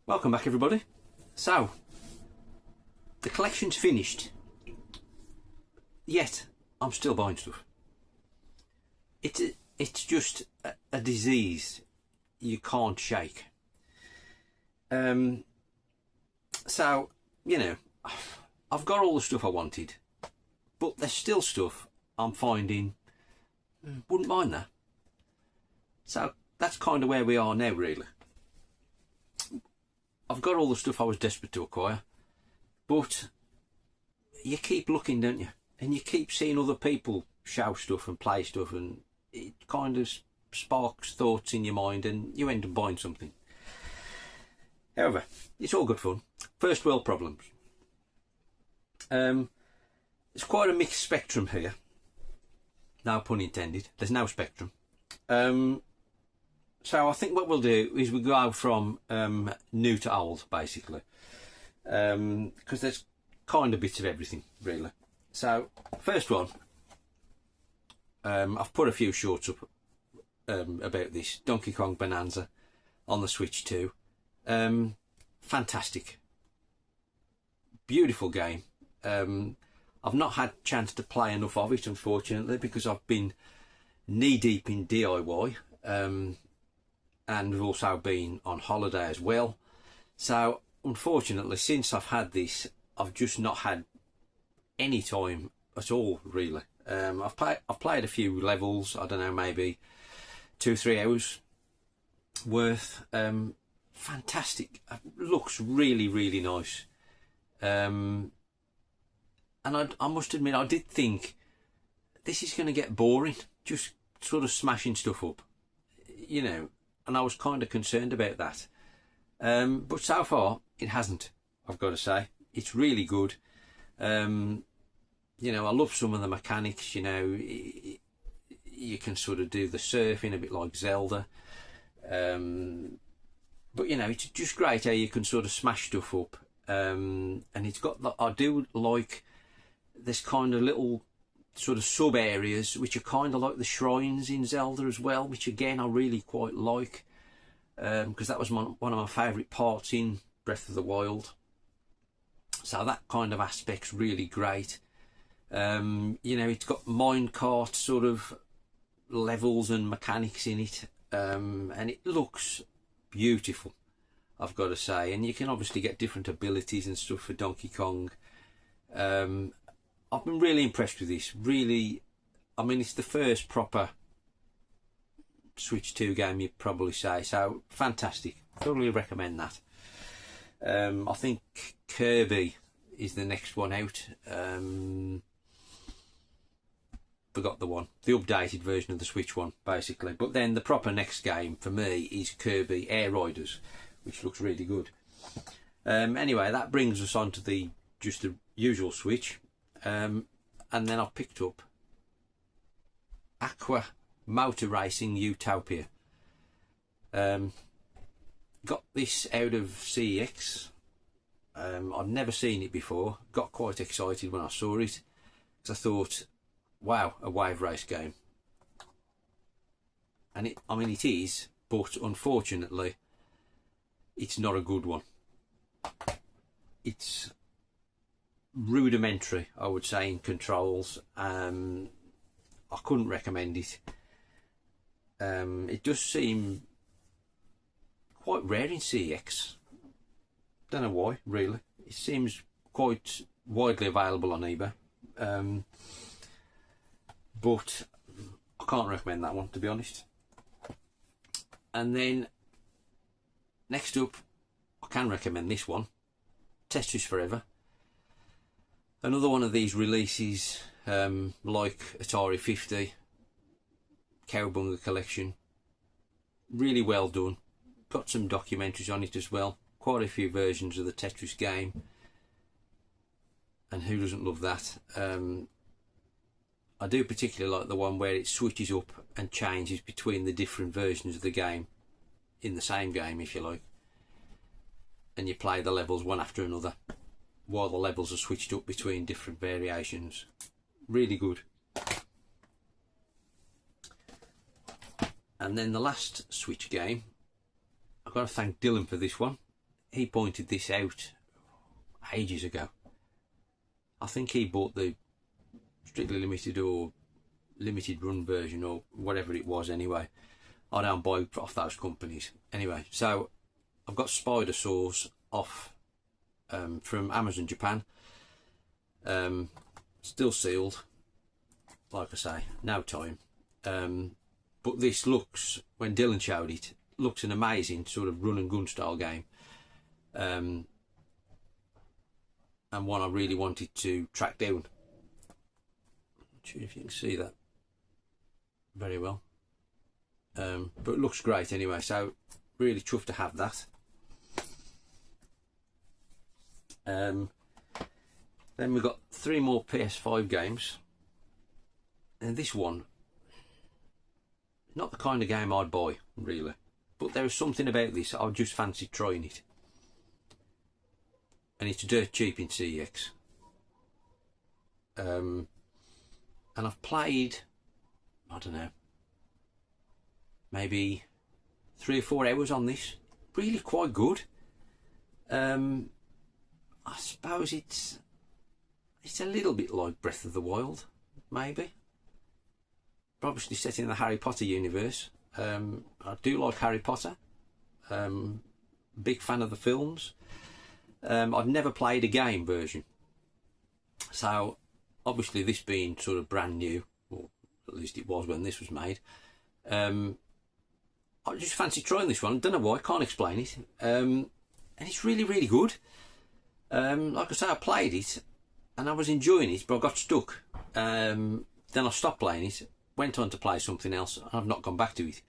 Welcome back, everybody. So, the collection's finished, yet I'm still buying stuff. It's just a disease you can't shake. So, you know, I've got all the stuff I wanted, but there's still stuff I'm finding wouldn't mind that. So that's kind of where we are now, really. I've got all the stuff I was desperate to acquire, but you keep looking, don't you? And you keep seeing other people show stuff and play stuff, and it kind of sparks thoughts in your mind, and you end up buying something. However, it's all good fun. First world problems. It's quite a mixed spectrum here. No pun intended. There's no spectrum. So I think what we'll do is we'll go from new to old, basically, because there's kind of bits of everything, really. So first one, I've put a few shorts up about this Donkey Kong Bonanza on the Switch 2. Fantastic, beautiful game. I've not had a chance to play enough of it, unfortunately, because I've been knee deep in DIY, and we've also been on holiday as well. So unfortunately, since I've had this, I've just not had any time at all, really. I've played a few levels. I don't know, maybe 2-3 hours worth. Fantastic. Looks really, really nice. And I must admit, I did think this is going to get boring, just sort of smashing stuff up, you know, and I was kind of concerned about that. But so far, it hasn't, I've got to say. It's really good. You know, I love some of the mechanics, you know. You can sort of do the surfing a bit like Zelda. But, you know, it's just great how you can sort of smash stuff up. And it's got, I do like, there's kind of little sort of sub areas which are kind of like the shrines in Zelda as well, which again I really quite like, because that was one of my favourite parts in Breath of the Wild. So that kind of aspect's really great. You know, it's got minecart sort of levels and mechanics in it, and it looks beautiful, I've got to say. And you can obviously get different abilities and stuff for Donkey Kong. I've been really impressed with this. Really, I mean, it's the first proper Switch 2 game, you'd probably say. So fantastic. Totally recommend that. I think Kirby is the next one out. Forgot the one. The updated version of the Switch one, basically. But then the proper next game for me is Kirby Air Riders, which looks really good. Anyway, that brings us on to the usual Switch. And then I picked up Aqua Motor Racing Utopia. Got this out of CEX. I'd never seen it before. Got quite excited when I saw it, because I thought, wow, a wave race game. And I mean it is, but unfortunately it's not a good one. It's rudimentary, I would say, in controls. I couldn't recommend it. It does seem quite rare in CX. Don't know why, really. It seems quite widely available on eBay, but I can't recommend that one, to be honest. And then next up, I can recommend this one, Tetris Forever. Another one of these releases, like Atari 50, Cowabunga Collection. Really well done. Got some documentaries on it as well. Quite a few versions of the Tetris game. And who doesn't love that? I do particularly like the one where it switches up and changes between the different versions of the game, in the same game, if you like. And you play the levels one after another, while the levels are switched up between different variations. Really good. And then the last Switch game, I've got to thank Dylan for this one. He pointed this out ages ago. I think he bought the Strictly Limited or limited run version or whatever it was anyway. I don't buy off those companies. Anyway, so I've got Spider Saws off from Amazon Japan. Still sealed. Like I say, no time. But this looks, when Dylan showed it, looks an amazing sort of run and gun style game. And one I really wanted to track down. Not sure if you can see that very well. But it looks great anyway, so really chuffed to have that. Then we've got 3 more PS5 games. And this one, not the kind of game I'd buy, really. But there is something about this, I just fancy trying it. And it's dirt cheap in CEX. And I've played, I don't know, maybe 3 or 4 hours on this. Really quite good. I suppose it's a little bit like Breath of the Wild, maybe. But obviously set in the Harry Potter universe. I do like Harry Potter. Big fan of the films. I've never played a game version. So obviously this being sort of brand new, or at least it was when this was made, I just fancy trying this one. Don't know why, can't explain it. And it's really, really good. Like I say, I played it and I was enjoying it, but I got stuck. Then I stopped playing it, went on to play something else, and I've not gone back to it.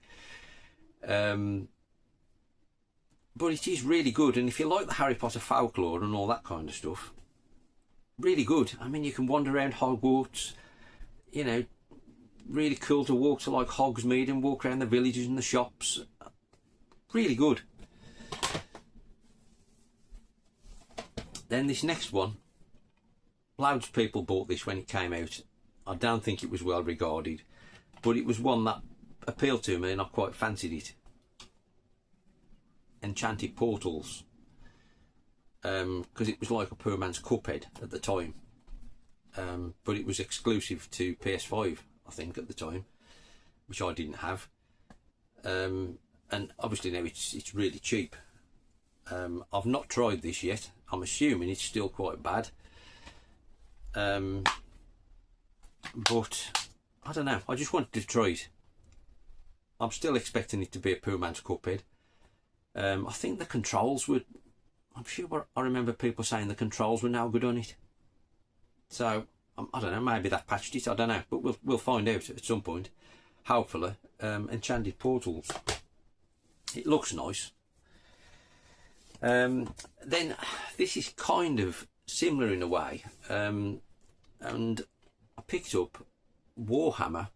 But it is really good, and if you like the Harry Potter folklore and all that kind of stuff, really good. I mean, you can wander around Hogwarts, you know, really cool to walk to like Hogsmeade and walk around the villages and the shops. Really good. Then this next one, loads of people bought this when it came out. I don't think it was well regarded, but it was one that appealed to me and I quite fancied it. Enchanted Portals, because it was like a poor man's Cuphead at the time, but it was exclusive to PS5, I think, at the time, which I didn't have, and obviously now it's really cheap. I've not tried this yet. I'm assuming it's still quite bad, but I don't know, I just wanted to try it. I'm still expecting it to be a poor man's Cuphead. I think the controls were, I'm sure I remember people saying the controls were no good on it. So, I don't know, maybe they've patched it, I don't know. But we'll find out at some point, hopefully. Enchanted Portals. It looks nice. Then, this is kind of similar in a way. And I picked up Warhammer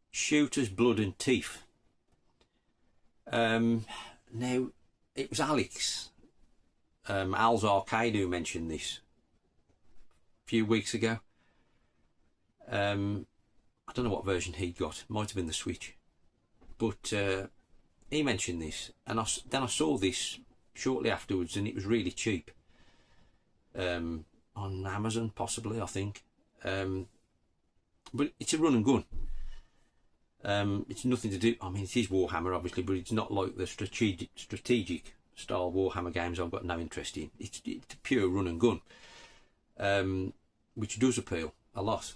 Shooters, Blood and Teeth. Now it was Alex, Al's Arcade, who mentioned this a few weeks ago. I don't know what version he got, might have been the Switch, but he mentioned this, and then I saw this shortly afterwards, and it was really cheap, on Amazon possibly, I think. But it's a run and gun. It's nothing to do, I mean, it is Warhammer obviously, but it's not like the strategic style Warhammer games I've got no interest in. It's a pure run and gun, which does appeal a lot.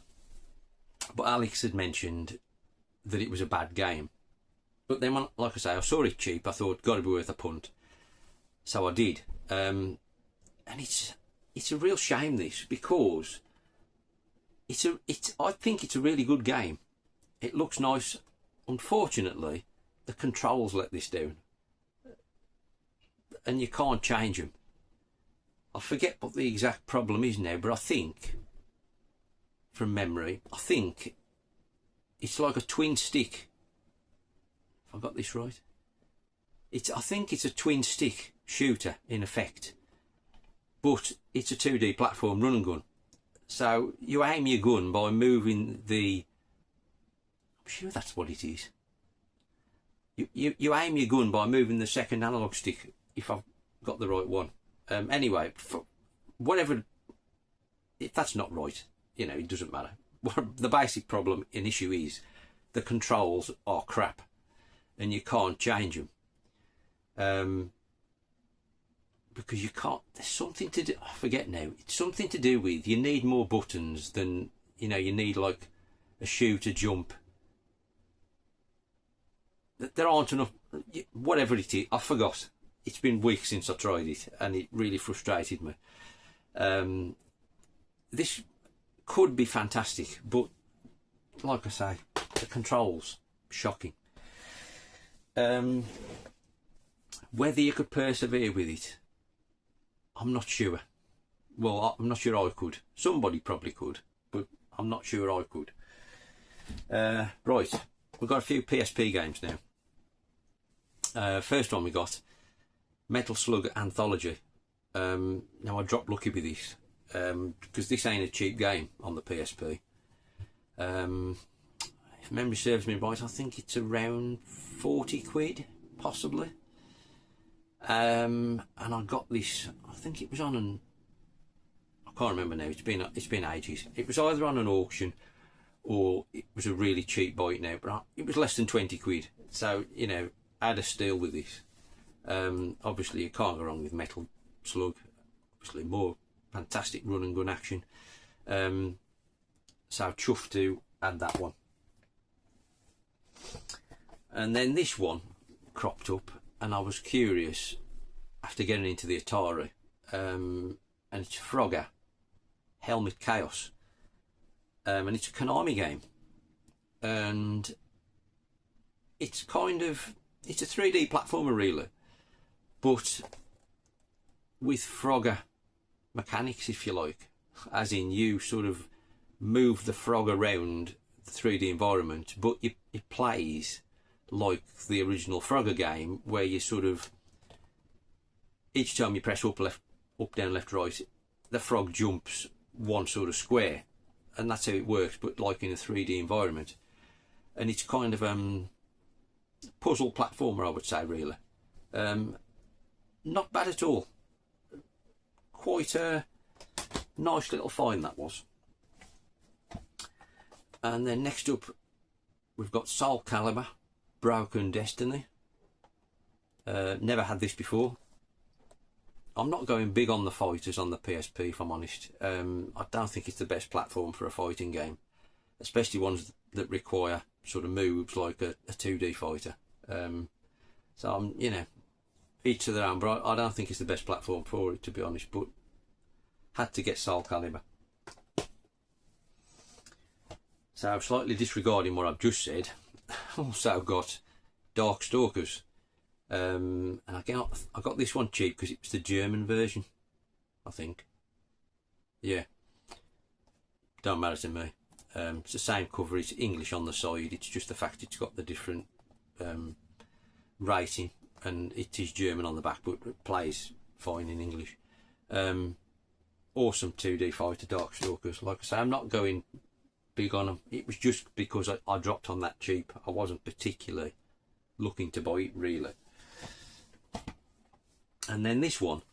But Alex had mentioned that it was a bad game. But then, like I say, I saw it cheap, I thought, got to be worth a punt. So I did. And it's a real shame, this, because I think it's a really good game. It looks nice. Unfortunately, the controls let this down, and you can't change them. I forget what the exact problem is now, but I think, from memory, I think it's like a twin stick. If I got this right, I think it's a twin stick shooter in effect, but it's a 2D platform run and gun. So you aim your gun by moving the, I'm sure that's what it is. you aim your gun by moving the second analog stick, if I've got the right one. Anyway, whatever, if that's not right, you know, it doesn't matter. The basic problem and issue is the controls are crap and you can't change them. Because you can't, there's something to do, I forget now, it's something to do with, you need more buttons than, you know, you need like a shoot, a jump. There aren't enough, whatever it is, I forgot. It's been weeks since I tried it and it really frustrated me. This could be fantastic, but like I say, the controls, shocking. Whether you could persevere with it, I'm not sure. Well, I'm not sure I could. Somebody probably could, but I'm not sure I could. Right, we've got a few PSP games now. First one we got Metal Slug Anthology. Now I dropped lucky with this because this ain't a cheap game on the PSP. If memory serves me right, I think it's around 40 quid, possibly. And I got this, I think it was on an, I can't remember now, it's been ages. It was either on an auction or it was a really cheap buy now, but it was less than 20 quid. So, you know, add a steal with this. Obviously you can't go wrong with Metal Slug. Obviously more fantastic run and gun action. So chuffed to add that one. And then this one cropped up and I was curious after getting into the Atari, and it's Frogger Helmet Chaos, and it's a Konami game, and it's kind of, it's a 3D platformer really, but with Frogger mechanics, if you like, as in you sort of move the frog around the 3D environment, but it plays like the original Frogger game, where you sort of, each time you press up, left, up, down, left, right, the frog jumps one sort of square, and that's how it works, but like in a 3D environment. And it's kind of puzzle platformer, I would say, really. Not bad at all. Quite a nice little find that was. And then next up we've got Soulcalibur Broken Destiny. Never had this before. I'm not going big on the fighters on the PSP, if I'm honest. I don't think it's the best platform for a fighting game, especially ones that require sort of moves like a 2D fighter. So I'm, you know, each to their own, but I don't think it's the best platform for it, to be honest, but had to get Soulcalibur. So slightly disregarding what I've just said, also got Dark Stalkers, and again I got this one cheap because it was the German version, I think. Yeah, don't matter to me. It's the same cover, it's English on the side, it's just the fact it's got the different rating, and it is German on the back, but it plays fine in English. Awesome 2D fighter, Dark Stalkers. Like I say, I'm not going big on them. It was just because I dropped on that cheap. I wasn't particularly looking to buy it really. And then this one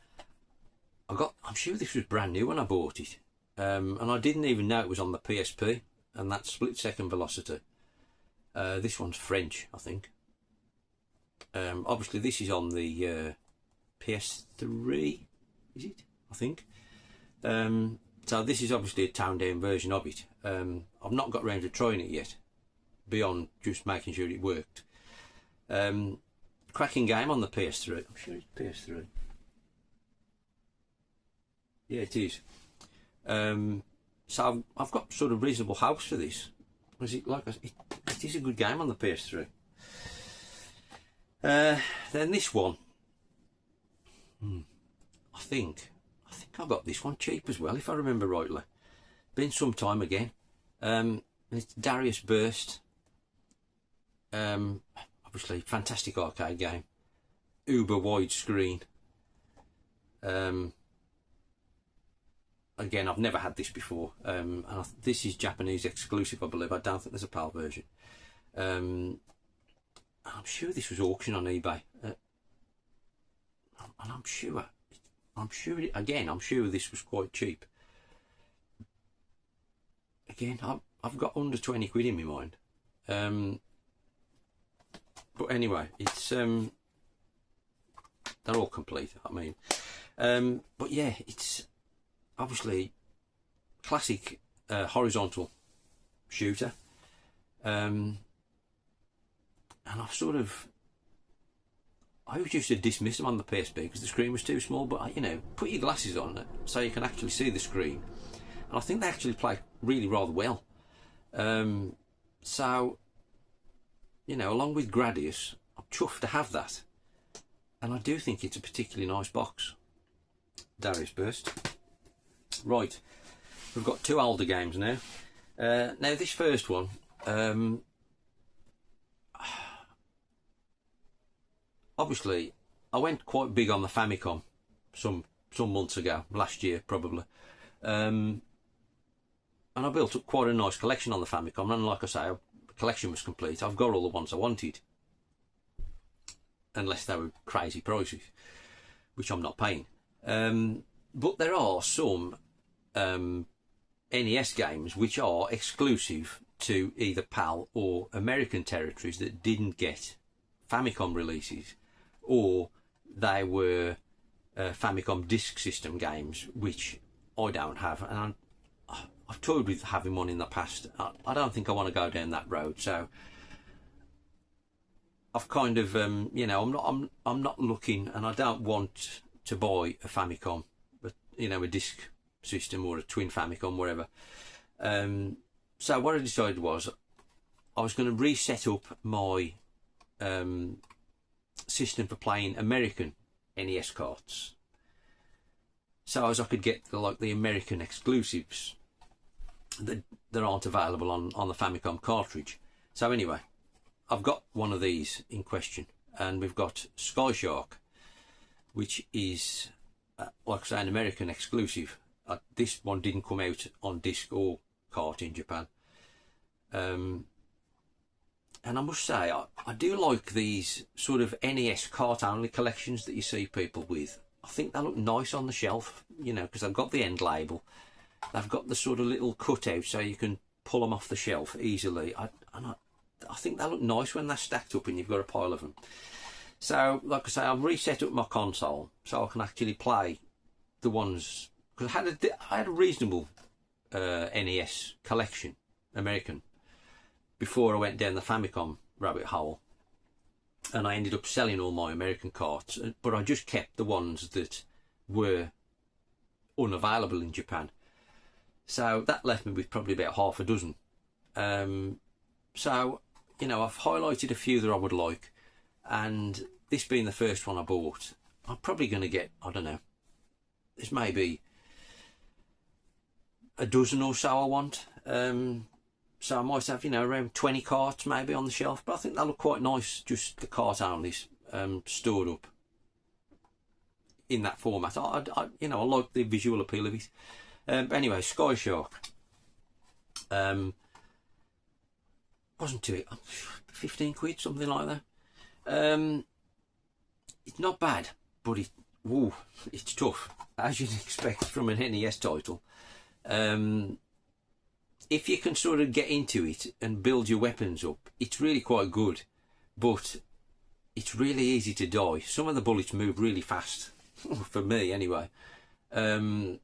I'm sure this was brand new when I bought it, and I didn't even know it was on the PSP, and that's Split Second Velocity. This one's French, I think. Obviously this is on the PS3, is it? I think. So this is obviously a toned down version of it. I've not got round to trying it yet, beyond just making sure it worked. Cracking game on the PS3. I'm sure it's PS3. Yeah, it is. So I've got sort of reasonable hopes for this. Was it like it is a good game on the PS3. Then this one, I think I got this one cheap as well, if I remember rightly. Been some time again. It's Darius Burst. Obviously fantastic arcade game, uber widescreen. Again, I've never had this before, and this is Japanese exclusive, I believe. I don't think there's a PAL version. I'm sure this was auctioned on eBay, and I'm sure again, I'm sure this was quite cheap. Again, I've got under 20 quid in my mind. But anyway, it's they're all complete, I mean. But yeah, it's obviously classic horizontal shooter. And I always used to dismiss them on the PSP because the screen was too small, but you know, put your glasses on so you can actually see the screen, and I think they actually play really rather well. So, you know, along with Gradius, I'm chuffed to have that, and I do think it's a particularly nice box. Darius Burst. Right, we've got 2 older games now. Now this first one, obviously I went quite big on the Famicom some months ago, last year probably, and I built up quite a nice collection on the Famicom, and like I say, the collection was complete. I've got all the ones I wanted, unless they were crazy prices, which I'm not paying. But there are some NES games which are exclusive to either PAL or American territories that didn't get Famicom releases, or they were Famicom Disk System games, which I don't have, and I've toyed with having one in the past. I don't think I want to go down that road, so I've kind of you know, I'm not looking, and I don't want to buy a Famicom, but you know, a disk system or a twin Famicom, whatever. So what I decided was I was going to reset up my system for playing American NES carts, so as I could get the American exclusives that aren't available on the Famicom cartridge. So anyway, I've got one of these in question, and we've got Sky Shark, which is like I say, an American exclusive. This one didn't come out on disc or cart in Japan. And I must say, I do like these sort of NES cart only collections that you see people with. I think they look nice on the shelf, you know, because they've got the end label. They've got the sort of little cutout so you can pull them off the shelf easily. I think they look nice when they're stacked up and you've got a pile of them. So, like I say, I've reset up my console so I can actually play the ones, because I had a reasonable NES collection, American, before I went down the Famicom rabbit hole, and I ended up selling all my American carts, but I just kept the ones that were unavailable in Japan. So that left me with probably about half a dozen. So, you know, I've highlighted a few that I would like, and this being the first one I bought, I'm probably going to get, I don't know, there's maybe a dozen or so I want. So I might have, you know, around 20 carts maybe on the shelf, but I think they'll look quite nice, just the cart onlys stored up in that format. You know, I like the visual appeal of it. Anyway, Sky Shark. Wasn't too, 15 quid, something like that. It's not bad, but it's tough, as you'd expect from an NES title. If you can sort of get into it and build your weapons up, it's really quite good, but it's really easy to die. Some of the bullets move really fast, for me anyway. And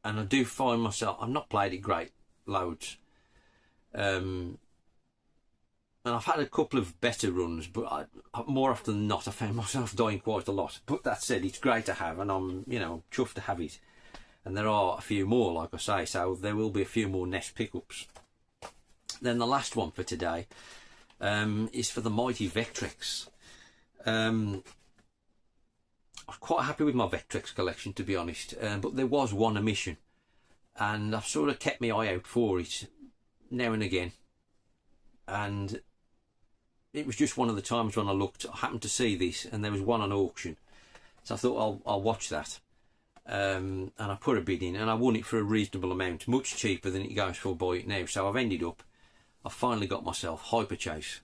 I do find myself, I've not played it great loads. And I've had a couple of better runs, but more often than not I found myself dying quite a lot. But that said, it's great to have, and I'm, you know, chuffed to have it. And there are a few more, like I say, so there will be a few more NES pickups. Then the last one for today is for the mighty Vectrex. I'm quite happy with my Vectrex collection, to be honest, but there was one omission, and I've sort of kept my eye out for it now and again. And it was just one of the times when I looked, I happened to see this, and there was one on auction, so I thought I'll watch that. And I put a bid in, and I won it for a reasonable amount, much cheaper than it goes for by it now. So I've finally got myself Hyper Chase,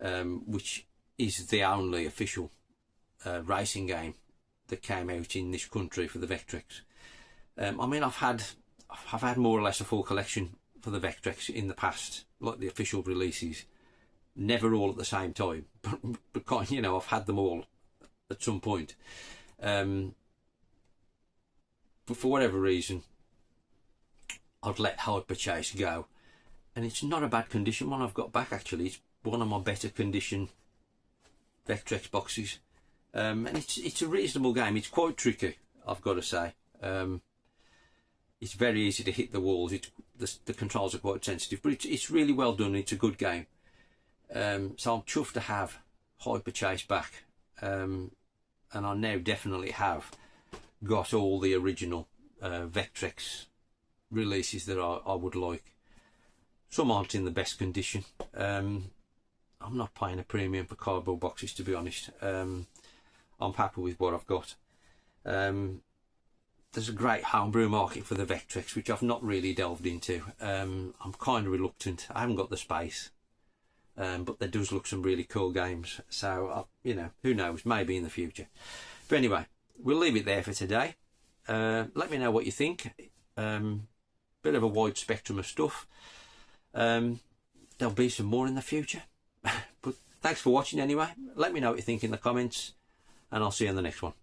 which is the only official racing game that came out in this country for the Vectrex. I mean, I've had more or less a full collection for the Vectrex in the past, like the official releases, never all at the same time, but you know, I've had them all at some point. But for whatever reason, I'd let Hyperchase go, and it's not a bad condition one I've got back. Actually, it's one of my better condition Vectrex boxes, and it's a reasonable game. It's quite tricky, I've got to say. It's very easy to hit the walls. The controls are quite sensitive, but it's really well done. It's a good game. So I'm chuffed to have Hyperchase back, and I now definitely have got all the original Vectrex releases that I would like. Some aren't in the best condition. I'm not paying a premium for cardboard boxes, to be honest. I'm happy with what I've got. There's a great homebrew market for the Vectrex, which I've not really delved into. I'm kind of reluctant. I haven't got the space, but there does look some really cool games. So, you know, who knows? Maybe in the future. But anyway, we'll leave it there for today. Let me know what you think. Bit of a wide spectrum of stuff. There'll be some more in the future. But thanks for watching anyway. Let me know what you think in the comments, and I'll see you in the next one.